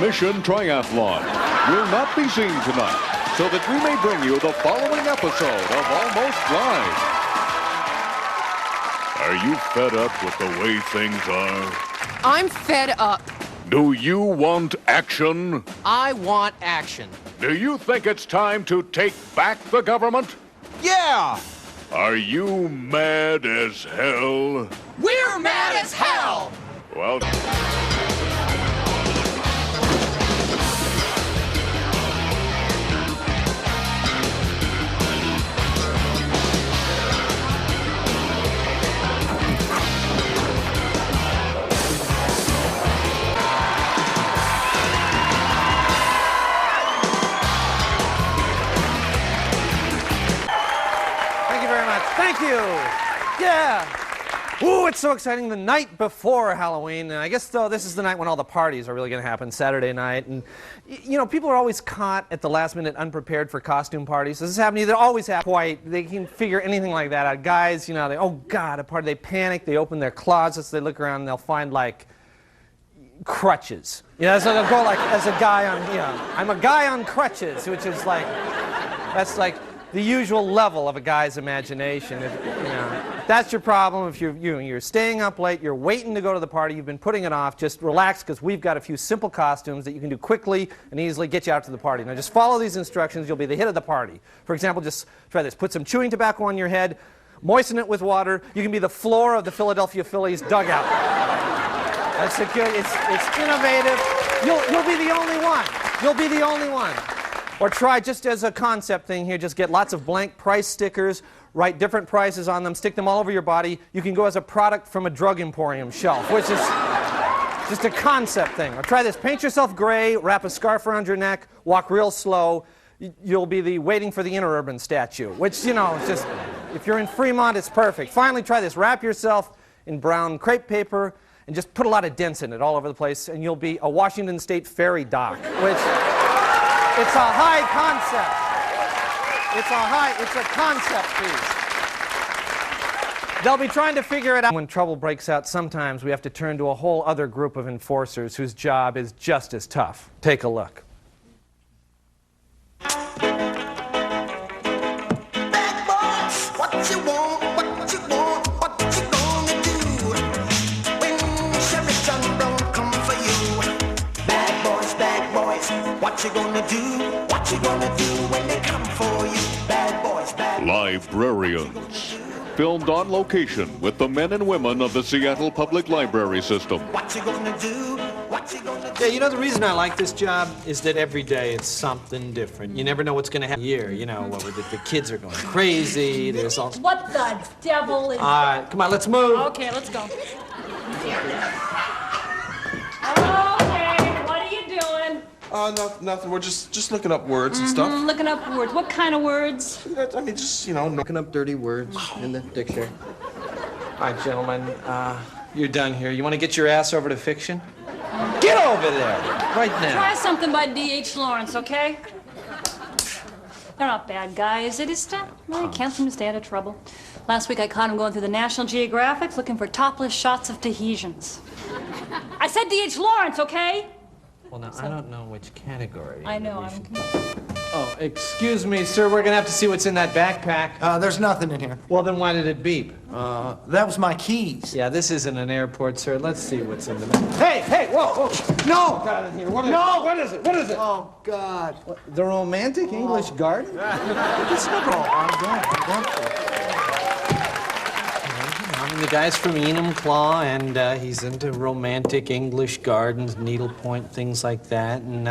Mission Triathlon will not be seen tonight, so that we may bring you the following episode of Almost Live. Are you fed up with the way things are? I'm fed up. Do you want action? I want action. Do you think it's time to take back the government? Yeah! Are you mad as hell? We're mad as hell! Well... Thank you. Yeah. Ooh, it's so exciting. The night before Halloween, and I guess though this is the night when all the parties are really going to happen, Saturday night. And you know, people are always caught at the last minute unprepared for costume parties. This is happening. They always have quite. They can figure anything like that out. Guys, you know, they, oh God, a party. They panic. They open their closets. They look around and they'll find like crutches. You know, so they'll go like as a guy on, you know, I'm a guy on crutches, which is like, that's like the usual level of a guy's imagination. If, you know, if that's your problem, if you're staying up late, you're waiting to go to the party, you've been putting it off, just relax because we've got a few simple costumes that you can do quickly and easily get you out to the party. Now just follow these instructions, you'll be the hit of the party. For example, just try this. Put some chewing tobacco on your head, moisten it with water, you can be the floor of the Philadelphia Phillies dugout. That's secure, it's innovative. You'll be the only one. You'll be the only one. Or try, just as a concept thing here, just get lots of blank price stickers, write different prices on them, stick them all over your body. You can go as a product from a drug emporium shelf, which is just a concept thing. Or try this. Paint yourself gray, wrap a scarf around your neck, walk real slow. You'll be the waiting for the interurban statue, which, you know, just, if you're in Fremont, it's perfect. Finally, try this. Wrap yourself in brown crepe paper and just put a lot of dents in it all over the place, and you'll be a Washington State ferry dock, which... It's a high concept. It's a concept piece. They'll be trying to figure it out. When trouble breaks out, sometimes we have to turn to a whole other group of enforcers whose job is just as tough. Take a look. What you gonna do? What you gonna do when they come for you? Bad boys, bad boys. Librarians. Filmed on location with the men and women of the Seattle Public Library System. What you gonna do? What you gonna do? Yeah, you know, the reason I like this job is that every day it's something different. You never know what's going to happen here. You know, the kids are going crazy. There's all... What the devil is... All right, come on, let's move. Okay, let's go. Nothing. We're just looking up words and stuff. Looking up words. What kind of words? I mean, just, you know, Looking up dirty words in the dictionary. All right, gentlemen, you're done here. You want to get your ass over to fiction? Get over there, right now. Try something by D.H. Lawrence, okay? They're not bad guys. They just really can't seem to stay out of trouble. Last week I caught him going through the National Geographic looking for topless shots of Tahitians. I said D.H. Lawrence, okay? Well, now, I don't know which category. I know. Oh, excuse me, sir. We're going to have to see what's in that backpack. There's nothing in here. Well, then why did it beep? That was my keys. Yeah, this isn't an airport, sir. Let's see what's in the back. Hey, whoa. No! Got it here. What is it? What is it? Oh, God. What, the romantic English garden? I'm going for it. I mean, the guy's from Enumclaw, and he's into romantic English gardens, needlepoint, things like that. And,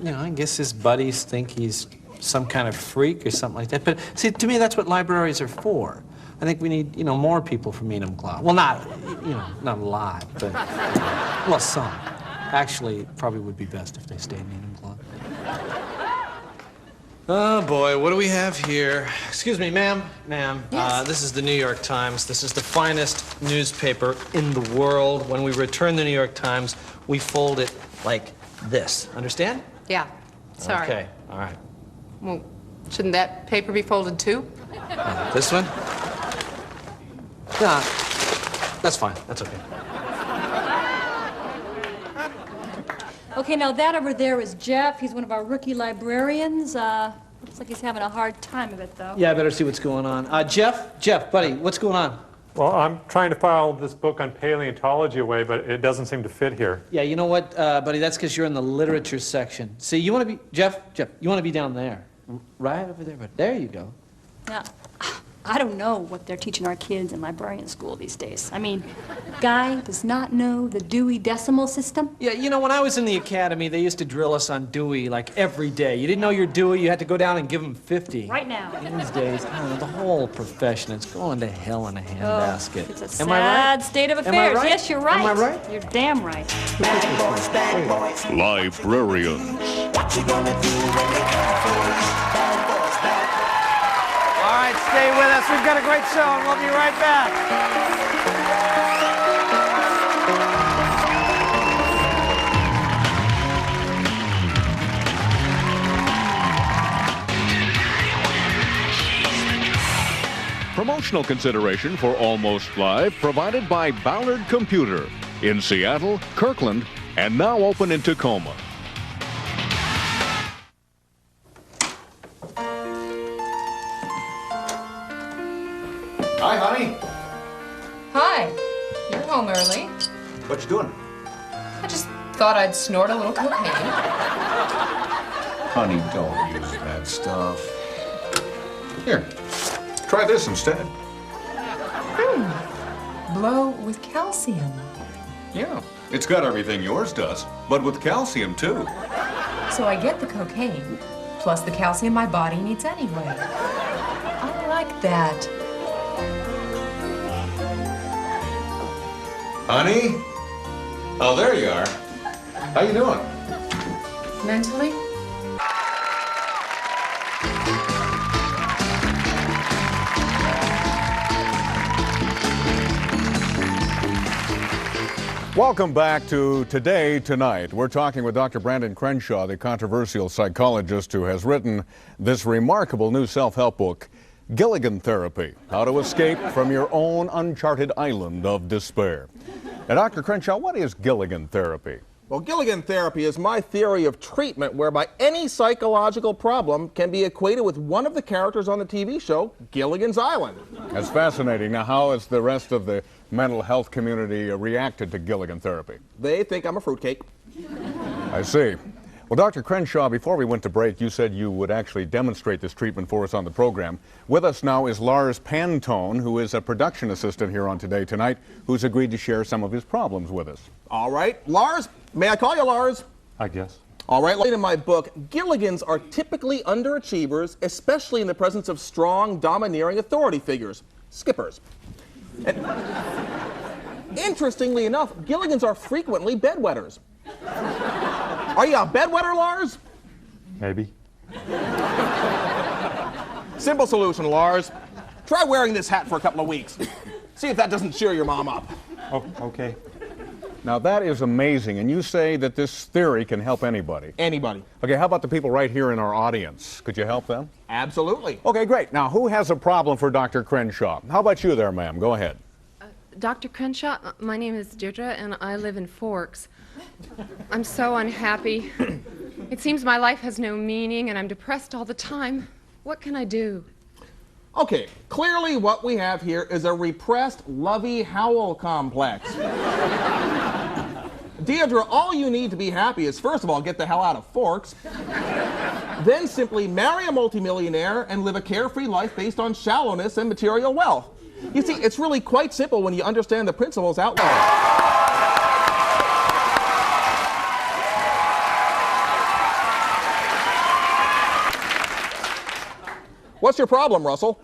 you know, I guess his buddies think he's some kind of freak or something like that. But, see, to me, that's what libraries are for. I think we need, you know, more people from Enumclaw. Well, not a lot, but, well, some. Actually, it probably would be best if they stayed in Enumclaw. Oh, boy, what do we have here? Excuse me, ma'am. Yes? This is the New York Times. This is the finest newspaper in the world. When we return the New York Times, we fold it like this. Understand? Yeah. Sorry. Okay, all right. Well, shouldn't that paper be folded too? This one? Yeah, that's fine. That's okay. Okay, now that over there is Jeff. He's one of our rookie librarians. Looks like he's having a hard time of it, though. Yeah, I better see what's going on. Jeff, buddy, what's going on? Well, I'm trying to file this book on paleontology away, but it doesn't seem to fit here. Yeah, you know what, buddy, that's because you're in the literature section. See, you want to be, Jeff, you want to be down there. Right over there, but there you go. Now, I don't know what they're teaching our kids in librarian school these days. I mean, Guy does not know the Dewey Decimal System. Yeah, you know, when I was in the academy, they used to drill us on Dewey, like, every day. You didn't know your Dewey, you had to go down and give them 50. Right now. These days, the whole profession, it's going to hell in a handbasket. It's a Am I right? sad state of Am I affairs. right? Yes, you're right. Am I right? You're damn right. Bad boys. Librarians. What you gonna do when they come for you? Bad boys, bad boys. All right, stay with us. We've got a great show, and we'll be right back. Promotional consideration for Almost Live provided by Ballard Computer in Seattle, Kirkland, and now open in Tacoma. Hi, honey. Hi. You're home early. What you doing? I just thought I'd snort a little cocaine. Honey, don't use that stuff. Here, try this instead. Blow with calcium. Yeah, it's got everything yours does, but with calcium too. So I get the cocaine, plus the calcium my body needs anyway. I like that. Honey? Oh, there you are. How you doing? Mentally? Welcome back to Today, Tonight. We're talking with Dr. Brandon Crenshaw, the controversial psychologist who has written this remarkable new self-help book, Gilligan Therapy, How to Escape from Your Own Uncharted Island of Despair. Now, Dr. Crenshaw, what is Gilligan Therapy? Well, Gilligan therapy is my theory of treatment whereby any psychological problem can be equated with one of the characters on the TV show, Gilligan's Island. That's fascinating. Now, how has the rest of the mental health community reacted to Gilligan Therapy? They think I'm a fruitcake. I see. Well, Dr. Crenshaw, before we went to break, you said you would actually demonstrate this treatment for us on the program. With us now is Lars Pantone, who is a production assistant here on Today Tonight, who's agreed to share some of his problems with us. All right, Lars, may I call you Lars? I guess. All right, in my book, Gilligans are typically underachievers, especially in the presence of strong, domineering authority figures, skippers. And interestingly enough, Gilligans are frequently bedwetters. Are you a bedwetter, Lars? Maybe. Simple solution, Lars. Try wearing this hat for a couple of weeks. See if that doesn't cheer your mom up. Oh, okay. Now, that is amazing, and you say that this theory can help anybody. Anybody. Okay, how about the people right here in our audience? Could you help them? Absolutely. Okay, great. Now, who has a problem for Dr. Crenshaw? How about you there, ma'am? Go ahead. Dr. Crenshaw, my name is Deirdre, and I live in Forks. I'm so unhappy. It seems my life has no meaning, and I'm depressed all the time. What can I do? Okay, clearly what we have here is a repressed Lovey-Howell complex. Deirdre, all you need to be happy is, first of all, get the hell out of Forks, then simply marry a multimillionaire and live a carefree life based on shallowness and material wealth. You see, it's really quite simple when you understand the principles outlined. What's your problem, Russell?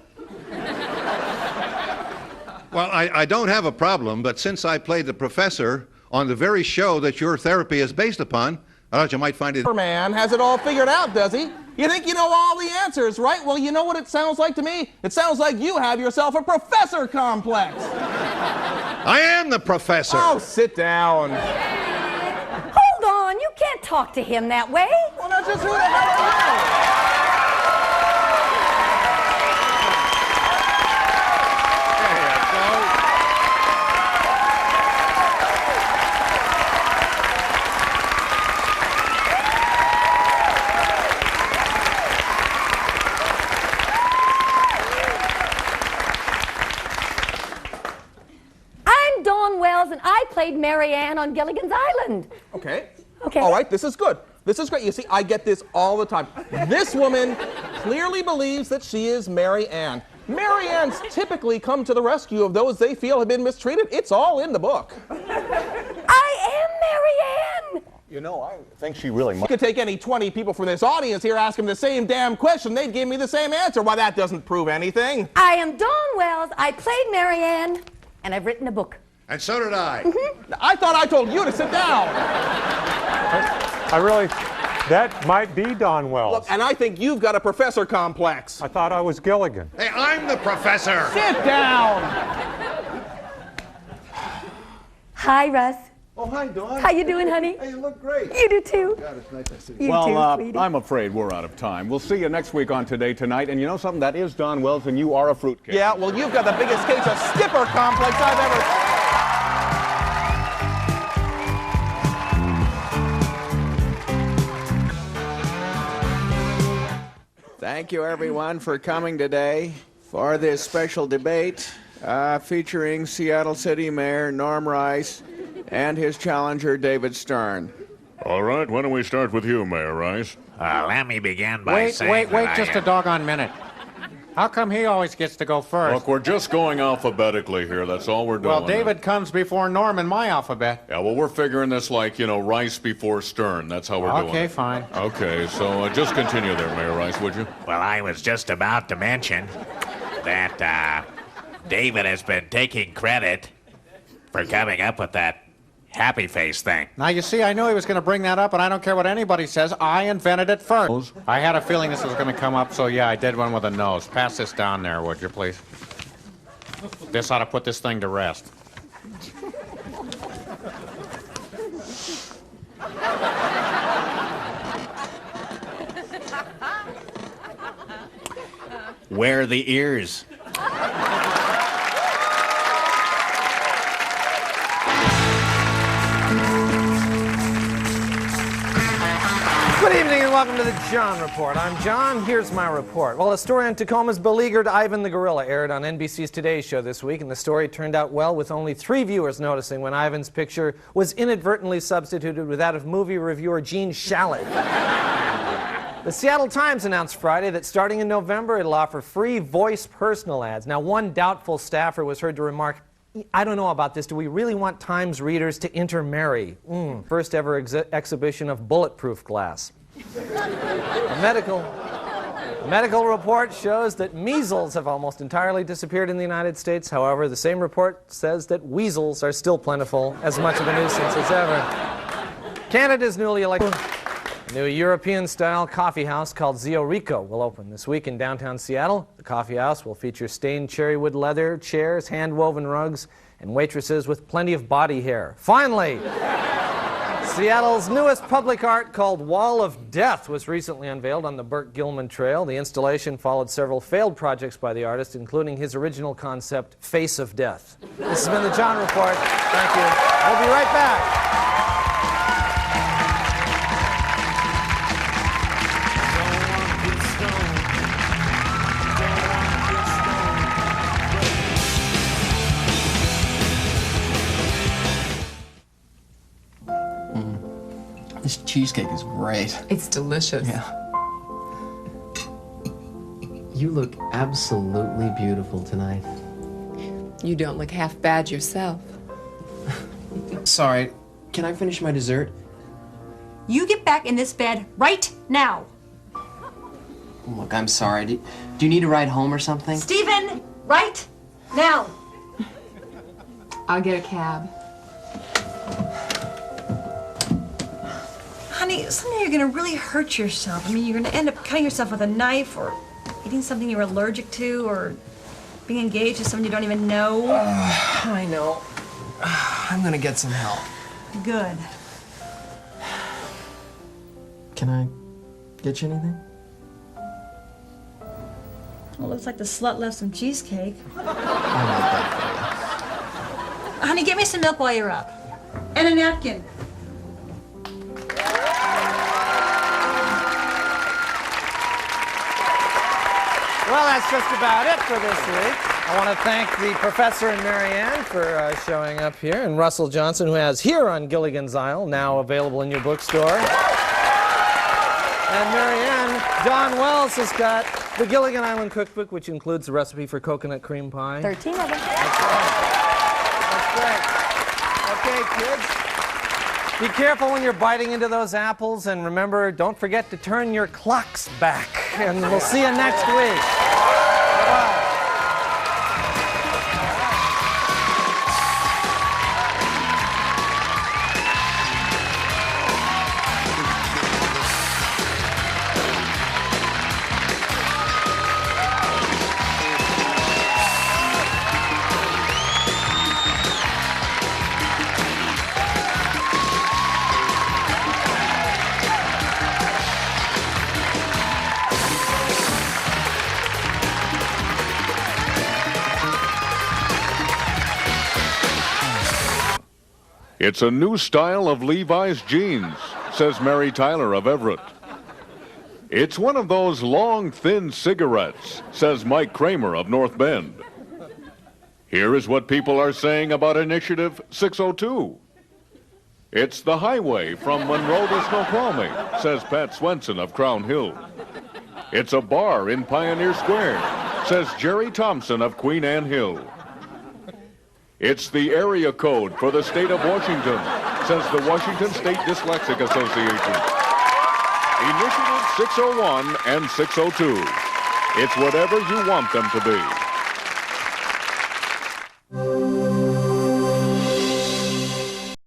Well, I don't have a problem, but since I played the professor on the very show that your therapy is based upon, I thought you might find it... Man has it all figured out, does he? You think you know all the answers, right? Well, you know what it sounds like to me? It sounds like you have yourself a professor complex. I am the professor. Oh, sit down. Hold on, you can't talk to him that way. Well, now just who the hell are you? played Mary Ann on Gilligan's Island. Okay. Okay. All right, this is good. This is great. You see, I get this all the time. This woman clearly believes that she is Mary Ann. Mary Anns typically come to the rescue of those they feel have been mistreated. It's all in the book. I am Mary Ann! You know, I think she really You might. could take any 20 people from this audience here, ask them the same damn question, they'd give me the same answer. Why, that doesn't prove anything. I am Dawn Wells. I played Mary Ann, and I've written a book. And so did I. I thought I told you to sit down. That might be Don Wells. Look, and I think you've got a professor complex. I thought I was Gilligan. Hey, I'm the professor. Sit down. Hi, Russ. Oh, hi, Dawn. How you doing, honey? Hey, you look great. You do too. God, it's nice to see you. You Well, too, sweetie. I'm afraid we're out of time. We'll see you next week on Today Tonight. And you know something? That is Don Wells, and you are a fruitcake. Yeah, well, you've got the biggest case of skipper complex I've ever... Thank you, everyone, for coming today for this special debate featuring Seattle City Mayor Norm Rice and his challenger, David Stern. All right, why don't we start with you, Mayor Rice? Let me begin by saying Wait that just I, a doggone minute. How come he always gets to go first? Look, we're just going alphabetically here. That's all we're doing. Well, David comes before Norm in my alphabet. Yeah, well, we're figuring this like, you know, Rice before Stern. That's how we're doing it. Okay, fine. Okay, so just continue there, Mayor Rice, would you? Well, I was just about to mention that David has been taking credit for coming up with that happy face thing. Now, you see, I knew he was going to bring that up, and I don't care what anybody says. I invented it first. I had a feeling this was going to come up, so yeah, I did one with a nose. Pass this down there, would you, please? This ought to put this thing to rest. Where are the ears? Good evening and welcome to the John Report. I'm John. Here's my report. Well, a story on Tacoma's beleaguered Ivan the Gorilla aired on NBC's Today Show this week, and the story turned out well with only 3 viewers noticing when Ivan's picture was inadvertently substituted with that of movie reviewer Gene Shalit. The Seattle Times announced Friday that starting in November, it'll offer free voice personal ads. Now, one doubtful staffer was heard to remark, I don't know about this. Do we really want Times readers to intermarry? First ever exhibition of bulletproof glass. A medical report shows that measles have almost entirely disappeared in the United States. However, the same report says that weasels are still plentiful, as much of a nuisance as ever. Canada's newly elected new European-style coffee house called Zio Rico will open this week in downtown Seattle. The coffee house will feature stained cherrywood leather, chairs, hand-woven rugs, and waitresses with plenty of body hair. Finally, Seattle's newest public art called Wall of Death was recently unveiled on the Burt Gilman Trail. The installation followed several failed projects by the artist, including his original concept, Face of Death. This has been the John Report. Thank you. We'll be right back. This cheesecake is great. It's delicious. Yeah. You look absolutely beautiful tonight. You don't look half bad yourself. Sorry, can I finish my dessert? You get back in this bed right now. Look, I'm sorry. Do you need a ride home or something? Stephen, right now. I'll get a cab. Honey, someday you're gonna really hurt yourself. I mean, you're gonna end up cutting yourself with a knife or eating something you're allergic to or being engaged to someone you don't even know. I know. I'm gonna get some help. Good. Can I get you anything? Well, it looks like the slut left some cheesecake. I'll make that for Honey, get me some milk while you're up. And a napkin. Well, that's just about it for this week. I want to thank the professor and Marianne for showing up here, and Russell Johnson, who has Here on Gilligan's Isle, now available in your bookstore. And Marianne, Don Wells has got the Gilligan Island Cookbook, which includes the recipe for coconut cream pie. 13 of them. That's great. Okay, kids. Be careful when you're biting into those apples, and remember, don't forget to turn your clocks back. And we'll see you next week. Bye-bye. It's a new style of Levi's jeans, says Mary Tyler of Everett. It's one of those long, thin cigarettes, says Mike Kramer of North Bend. Here is what people are saying about Initiative 602. It's the highway from Monroe to Snoqualmie, says Pat Swenson of Crown Hill. It's a bar in Pioneer Square, says Jerry Thompson of Queen Anne Hill. It's the area code for the state of Washington, says the Washington State Dyslexic Association. Initiative 601 and 602. It's whatever you want them to be.